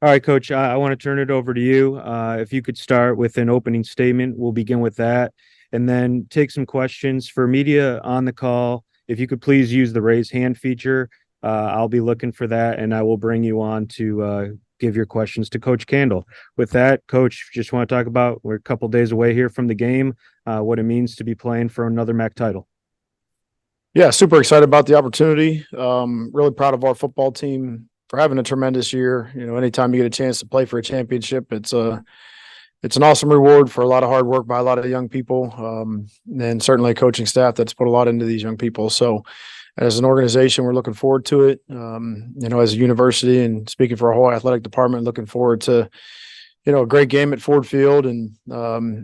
All right, Coach, I want to turn it over to you. If you could start with an opening statement, we'll begin with that, and then take some questions for media on the call. If you could please use the raise hand feature, I'll be looking for that, and I will bring you on to give your questions to Coach Candle. With that, Coach, just want to talk about we're a couple days away here from the game, what it means to be playing for another MAC title. Yeah, super excited about the opportunity. Really proud of our football team for having a tremendous year. You know, anytime you get a chance to play for a championship, it's an awesome reward for a lot of hard work by a lot of young people, and certainly a coaching staff that's put a lot into these young people. So, as an organization, we're looking forward to it. You know, as a university and speaking for our whole athletic department, looking forward to a great game at Ford Field and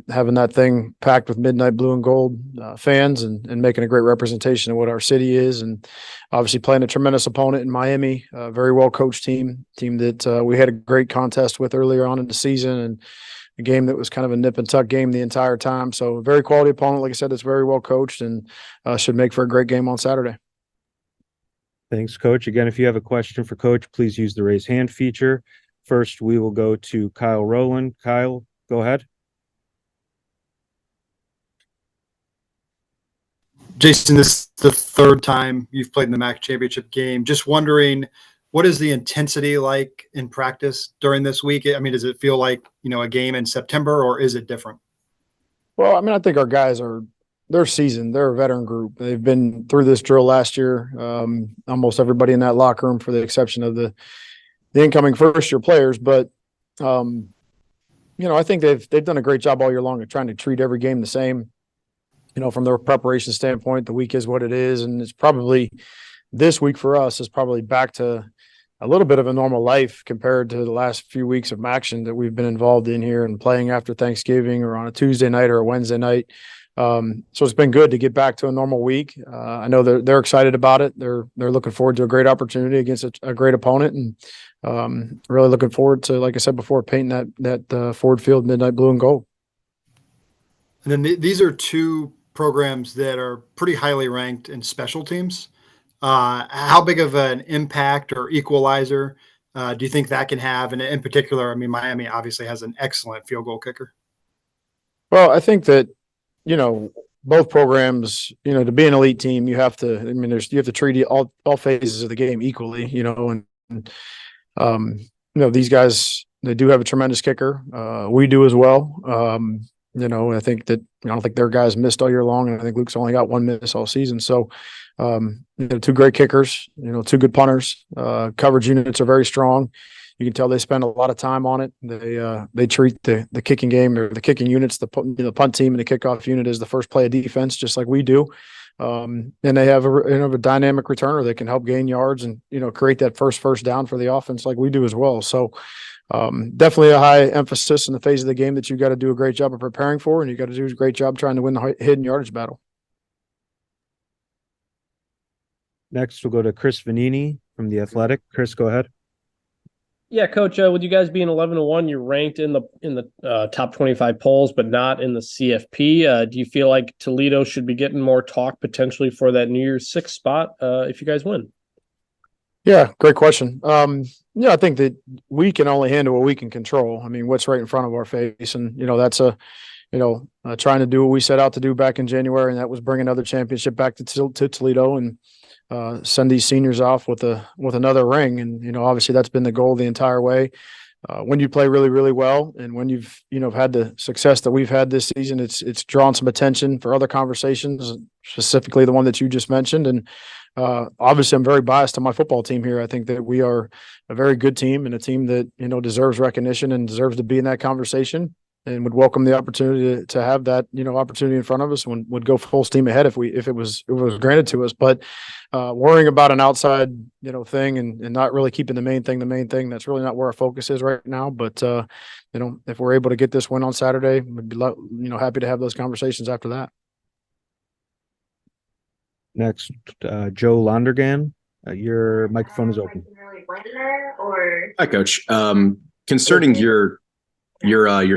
having that thing packed with midnight blue and gold fans and making a great representation of what our city is. And obviously playing a tremendous opponent in Miami, a very well coached team that we had a great contest with earlier on in the season, and a game that was kind of a nip and tuck game the entire time. So a very quality opponent. Like I said, it's very well coached and should make for a great game on Saturday. Thanks, Coach. Again, if you have a question for Coach, please use the raise hand feature. First, we will go to Kyle Rowland. Kyle, go ahead. Jason, this is the third time you've played in the MAC championship game. Just wondering, what is the intensity like in practice during this week? I mean, does it feel like, a game in September, or is it different? Well, I mean, I think our guys they're seasoned. They're a veteran group. They've been through this drill last year. Almost everybody in that locker room, for the exception of the incoming first-year players. But, I think they've done a great job all year long of trying to treat every game the same. From their preparation standpoint, the week is what it is. And it's probably this week for us is probably back to a little bit of a normal life compared to the last few weeks of action that we've been involved in here and playing after Thanksgiving or on a Tuesday night or a Wednesday night. So it's been good to get back to a normal week. I know they're excited about it. They're looking forward to a great opportunity against a great opponent, and really looking forward to, like I said before, painting that Ford Field midnight blue and gold. And then these are two programs that are pretty highly ranked in special teams. How big of an impact or equalizer do you think that can have? And in particular, I mean, Miami obviously has an excellent field goal kicker. Well, I think that, both programs, to be an elite team, you have to, you have to treat all phases of the game equally, these guys, they do have a tremendous kicker. We do as well. I think that, I don't think their guys missed all year long, and I think Luke's only got one miss all season. So, two great kickers, two good punters. Coverage units are very strong. You can tell they spend a lot of time on it. They treat the kicking game, or the kicking units, the punt team and the kickoff unit, as the first play of defense, just like we do. And they have a dynamic returner that can help gain yards and create that first down for the offense, like we do as well. So definitely a high emphasis in the phase of the game that you got to do a great job of preparing for, and you got to do a great job trying to win the hidden yardage battle. Next, we'll go to Chris Vanini from The Athletic. Chris, go ahead. Yeah, Coach, with you guys being 11-1, you're ranked in the top 25 polls, but not in the CFP. Do you feel like Toledo should be getting more talk potentially for that New Year's Six spot if you guys win? Yeah, great question. I think that we can only handle what we can control. I mean, what's right in front of our face, and that's trying to do what we set out to do back in January, and that was bring another championship back to Toledo and send these seniors off with another ring. And obviously that's been the goal the entire way. When you play really, really well, and when you've had the success that we've had this season, it's drawn some attention for other conversations, specifically the one that you just mentioned. And obviously I'm very biased to my football team here. I think that we are a very good team, and a team that deserves recognition and deserves to be in that conversation, and would welcome the opportunity to have that opportunity in front of us, and would go full steam ahead if it was granted to us. But worrying about an outside thing and not really keeping the main thing, that's really not where our focus is right now. But if we're able to get this win on Saturday, we'd be happy to have those conversations after that. Next, Joe Londergan, your microphone is open. Hi, Coach. Concerning your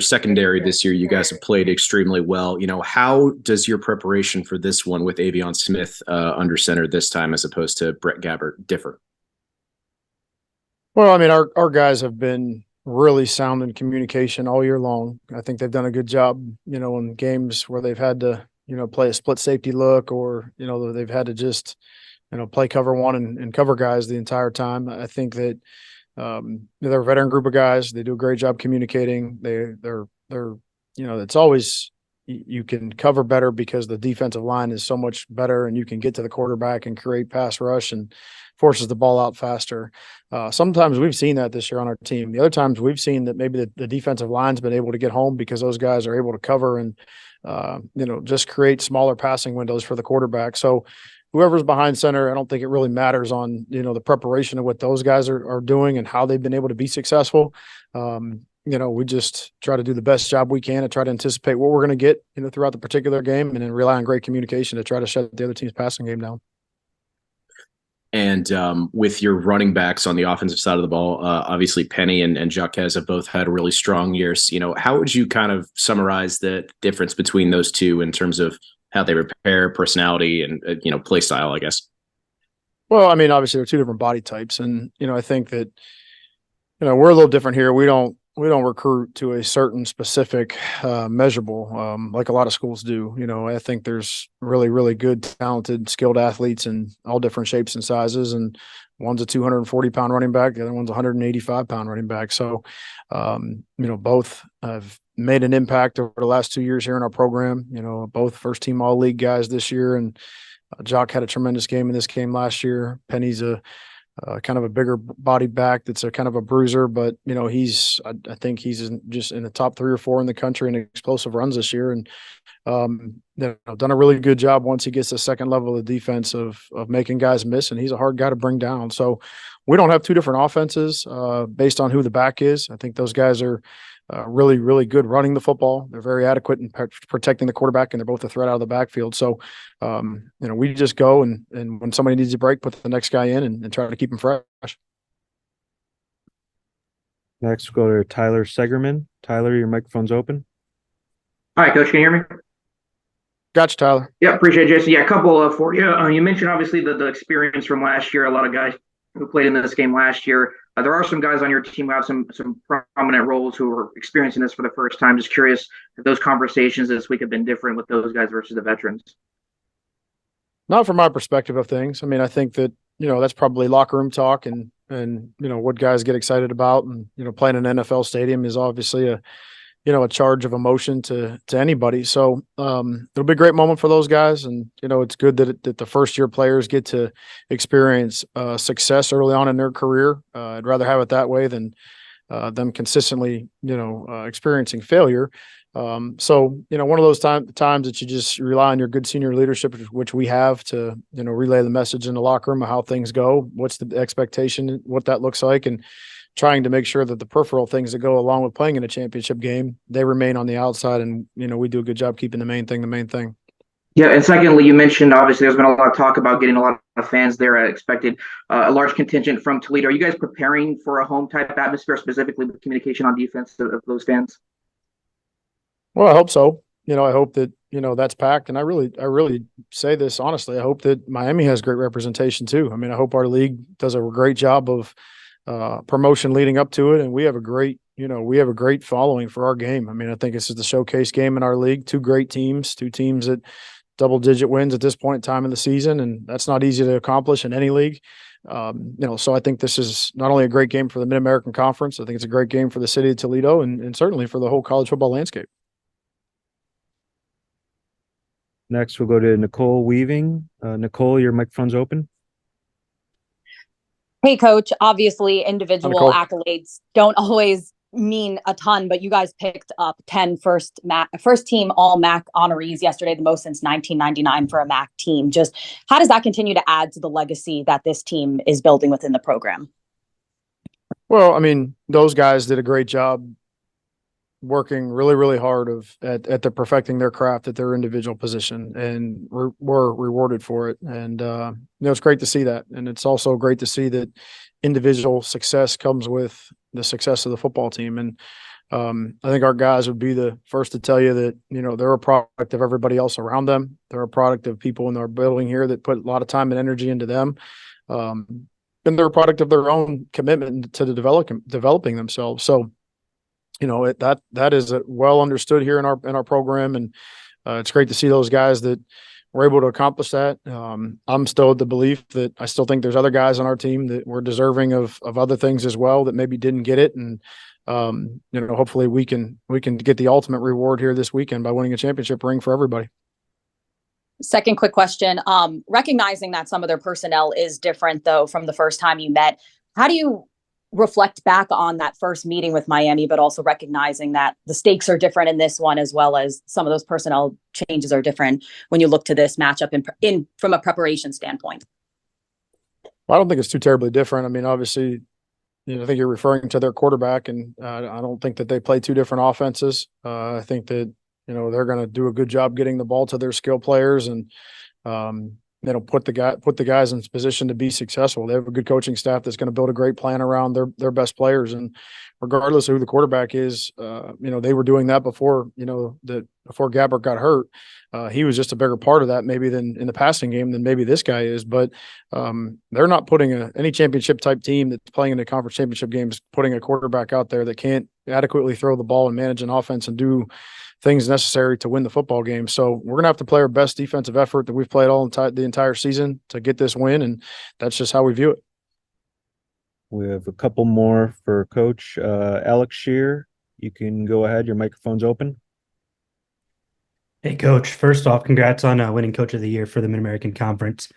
secondary this year, you guys have played extremely well. How does your preparation for this one with Avion Smith under center this time as opposed to Brett Gabbert differ? Well, I mean, our guys have been really sound in communication all year long. I think they've done a good job, in games where they've had to, play a split safety look, or, they've had to just, play cover one and cover guys the entire time. I think that they're a veteran group of guys. They do a great job communicating. They're it's always, you can cover better because the defensive line is so much better, and you can get to the quarterback and create pass rush and forces the ball out faster. Sometimes we've seen that this year on our team. The other times we've seen that maybe the defensive line's been able to get home because those guys are able to cover and, just create smaller passing windows for the quarterback. So whoever's behind center, I don't think it really matters on, the preparation of what those guys are doing and how they've been able to be successful. We just try to do the best job we can and try to anticipate what we're going to get, throughout the particular game, and then rely on great communication to try to shut the other team's passing game down. And with your running backs on the offensive side of the ball, obviously Penny and Jacques have both had really strong years. How would you kind of summarize the difference between those two in terms of how they prepare, personality, and play style, I guess? Well, I mean, obviously they're two different body types, and I think that we're a little different here. We don't recruit to a certain specific measurable like a lot of schools do. I think there's really, really good, talented, skilled athletes in all different shapes and sizes. And one's a 240-pound running back. The other one's a 185-pound running back. So, both have made an impact over the last 2 years here in our program. Both first-team all-league guys this year. And Jock had a tremendous game in this game last year. Penny's a kind of a bigger body back that's a kind of a bruiser, but I think he's just in the top 3 or 4 in the country in explosive runs this year, and done a really good job once he gets the second level of defense of making guys miss, and he's a hard guy to bring down. So we don't have two different offenses based on who the back is. I think those guys are really, really good running the football. They're very adequate in protecting the quarterback, and they're both a threat out of the backfield. So, we just go and when somebody needs a break, put the next guy in and try to keep him fresh. Next, we'll go to Tyler Segerman. Tyler, your microphone's open. All right, Coach, can you hear me? Gotcha, Tyler. Yeah, appreciate it, Jason. Yeah, a couple for you. You mentioned obviously the experience from last year. A lot of guys who played in this game last year. There are some guys on your team who have some prominent roles who are experiencing this for the first time. Just curious if those conversations this week have been different with those guys versus the veterans. Not from my perspective of things. I mean, I think that, that's probably locker room talk and what guys get excited about. And, playing in an NFL stadium is obviously a charge of emotion to anybody. So it'll be a great moment for those guys. And, it's good that the first year players get to experience success early on in their career. I'd rather have it that way than them consistently, experiencing failure. So, one of those times that you just rely on your good senior leadership, which we have to, relay the message in the locker room of how things go, what's the expectation, what that looks like, and trying to make sure that the peripheral things that go along with playing in a championship game, they remain on the outside. And, we do a good job keeping the main thing. Yeah. And secondly, you mentioned, obviously, there's been a lot of talk about getting a lot of fans there. I expected a large contingent from Toledo. Are you guys preparing for a home type atmosphere, specifically with communication on defense of those fans? Well, I hope so. I hope that, that's packed. And I really say this honestly. I hope that Miami has great representation too. I mean, I hope our league does a great job of promotion leading up to it. And we have a great following for our game. I mean, I think this is the showcase game in our league. Two great teams, two teams that double-digit wins at this point in time in the season, and that's not easy to accomplish in any league. So I think this is not only a great game for the Mid-American Conference, I think it's a great game for the city of Toledo and certainly for the whole college football landscape. Next, we'll go to Nicole Weaving. Nicole, your microphone's open. Hey, Coach. Obviously, individual Hi, accolades don't always mean a ton, but you guys picked up 10 first team all MAC honorees yesterday, the most since 1999 for a MAC team. Just how does that continue to add to the legacy that this team is building within the program? Well, I mean, those guys did a great job working really, really hard at the perfecting their craft at their individual position, and were rewarded for it. And it's great to see that. And it's also great to see that individual success comes with the success of the football team. And I think our guys would be the first to tell you that, they're a product of everybody else around them. They're a product of people in our building here that put a lot of time and energy into them. And they're a product of their own commitment to developing themselves. So, that is well understood here in our program, and it's great to see those guys that were able to accomplish that. I'm still of the belief that I still think there's other guys on our team that were deserving of other things as well that maybe didn't get it, and hopefully we can get the ultimate reward here this weekend by winning a championship ring for everybody. Second quick question. Recognizing that some of their personnel is different though from the first time you met, how do you reflect back on that first meeting with Miami, but also recognizing that the stakes are different in this one, as well as some of those personnel changes are different when you look to this matchup in from a preparation standpoint? Well, I don't think it's too terribly different. I mean, obviously, I think you're referring to their quarterback, and I don't think that they play two different offenses. I think that they're going to do a good job getting the ball to their skill players, and put the guys in position to be successful. They have a good coaching staff that's going to build a great plan around their best players, and regardless of who the quarterback is, they were doing that before before Gabbert got hurt. He was just a bigger part of that maybe than in the passing game than maybe this guy is, but they're not putting any championship type team that's playing in the conference championship games, putting a quarterback out there that can't adequately throw the ball and manage an offense and do things necessary to win the football game. So we're going to have to play our best defensive effort that we've played the entire season to get this win, and that's just how we view it. We have a couple more for Coach. Alex Shear, you can go ahead. Your microphone's open. Hey, Coach. First off, congrats on winning Coach of the Year for the Mid-American Conference.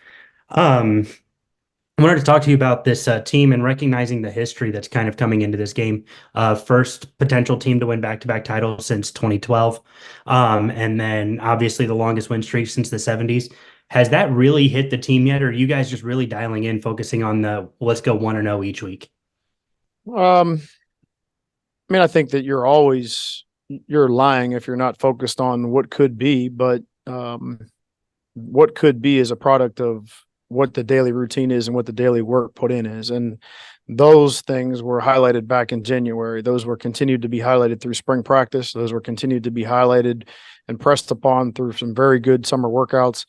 I wanted to talk to you about this team and recognizing the history that's kind of coming into this game. First potential team to win back-to-back titles since 2012. And then obviously the longest win streak since the 70s. Has that really hit the team yet, or are you guys just really dialing in, focusing on let's go 1-0 each week? I mean, I think that you're lying if you're not focused on what could be, but what could be is a product of what the daily routine is and what the daily work put in is. And those things were highlighted back in January. Those were continued to be highlighted through spring practice. Those were continued to be highlighted and pressed upon through some very good summer workouts,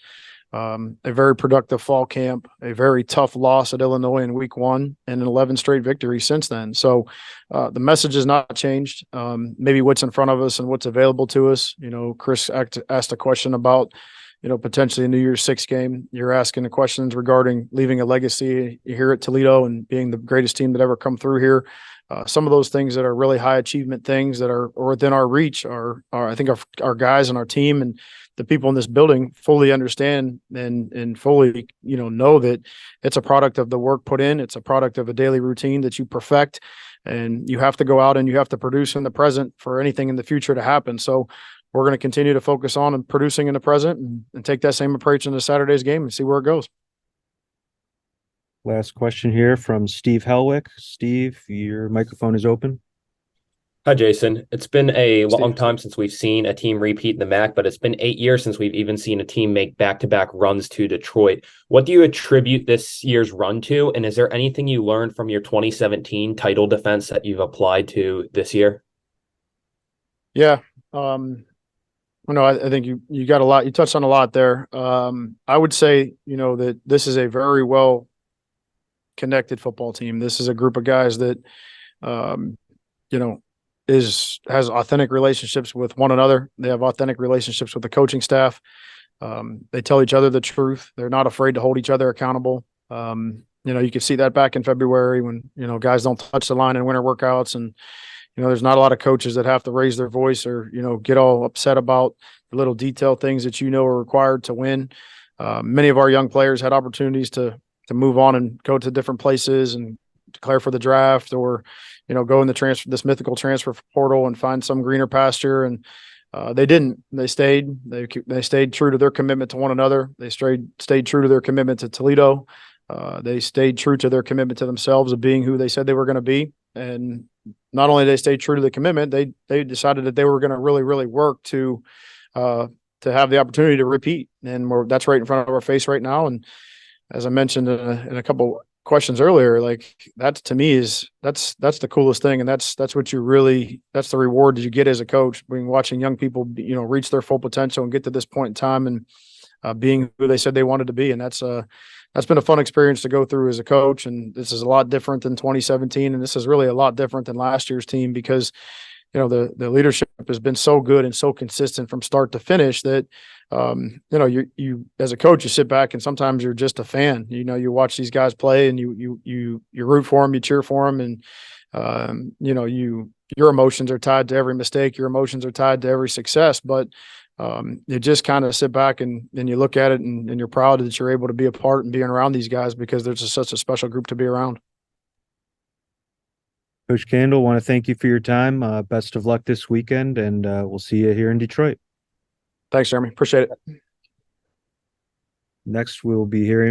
a very productive fall camp, a very tough loss at Illinois in week 1, and an 11 straight victory since then. So the message has not changed. Maybe what's in front of us and what's available to us. Chris asked a question about potentially a New Year's Six game. You're asking the questions regarding leaving a legacy here at Toledo and being the greatest team that ever come through here. Some of those things that are really high achievement things that are within our reach are I think our guys and our team and the people in this building fully understand and fully, know that it's a product of the work put in. It's a product of a daily routine that you perfect, and you have to go out and you have to produce in the present for anything in the future to happen. So we're going to continue to focus on and producing in the present and take that same approach into Saturday's game and see where it goes. Last question here from Steve Helwick. Steve, your microphone is open. Hi, Jason. It's been a long time since we've seen a team repeat in the MAC, but it's been 8 years since we've even seen a team make back-to-back runs to Detroit. What do you attribute this year's run to? And is there anything you learned from your 2017 title defense that you've applied to this year? Yeah. I think you got a lot. You touched on a lot there. I would say, that this is a very well connected football team. This is a group of guys that, has authentic relationships with one another. They have authentic relationships with the coaching staff. They tell each other the truth. They're not afraid to hold each other accountable. You can see that back in February when, guys don't touch the line in winter workouts, and there's not a lot of coaches that have to raise their voice or, get all upset about the little detail things that are required to win. Many of our young players had opportunities to move on and go to different places and declare for the draft or, go in this mythical transfer portal and find some greener pasture. And they didn't. They stayed. They stayed true to their commitment to one another. They stayed true to their commitment to Toledo. They stayed true to their commitment to themselves of being who they said they were going to be. And not only did they stay true to the commitment, they decided that they were going to really, really work to have the opportunity to repeat. And that's right in front of our face right now. And as I mentioned in a couple questions earlier, like that to me that's the coolest thing. And that's the reward that you get as a coach, watching young people, reach their full potential and get to this point in time and being who they said they wanted to be. And that's been a fun experience to go through as a coach. And this is a lot different than 2017. And this is really a lot different than last year's team because, the leadership has been so good and so consistent from start to finish that, you as a coach, you sit back and sometimes you're just a fan. You watch these guys play and you root for them, you cheer for them, and your emotions are tied to every mistake. Your emotions are tied to every success, but you just kind of sit back and you look at it and you're proud that you're able to be a part and being around these guys because they're just such a special group to be around. Coach Candle, want to thank you for your time. Best of luck this weekend, and we'll see you here in Detroit. Thanks, Jeremy. Appreciate it. Next, we'll be hearing